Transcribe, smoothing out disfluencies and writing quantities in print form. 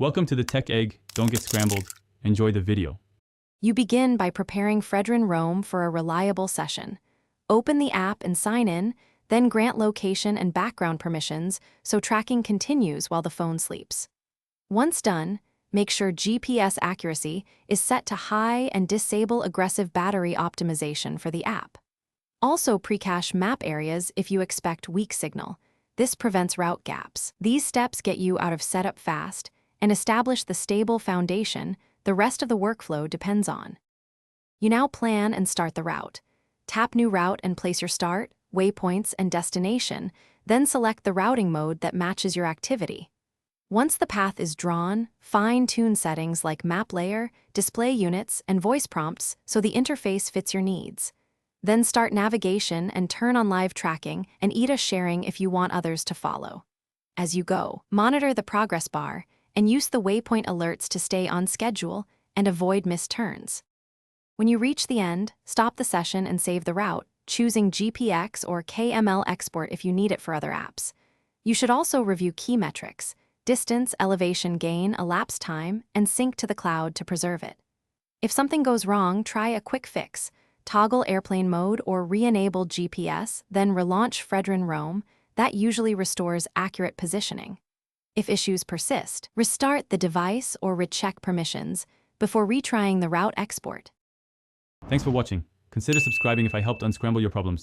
Welcome to the Tech Egg. Don't get scrambled. Enjoy the video. You begin by preparing Fredrinn Roam for a reliable session. Open the app and sign in, then grant location and background permissions so tracking continues while the phone sleeps. Once done, make sure GPS accuracy is set to high and disable aggressive battery optimization for the app. Also pre-cache map areas if you expect weak signal. This prevents route gaps. These steps get you out of setup fast and establish the stable foundation the rest of the workflow depends on. You now plan and start the route. Tap New Route and place your start, waypoints, and destination, then select the routing mode that matches your activity. Once the path is drawn, fine-tune settings like map layer, display units, and voice prompts so the interface fits your needs. Then start navigation and turn on live tracking and ETA sharing if you want others to follow. As you go, monitor the progress bar and use the waypoint alerts to stay on schedule and avoid missed turns. When you reach the end, stop the session and save the route, choosing GPX or KML export if you need it for other apps. You should also review key metrics: distance, elevation gain, elapsed time, and sync to the cloud to preserve it. If something goes wrong, try a quick fix. Toggle airplane mode or re-enable GPS, then relaunch Fredrinn Roam. That usually restores accurate positioning. If issues persist, restart the device or recheck permissions before retrying the route export. Thanks for watching. Consider subscribing if I helped unscramble your problems.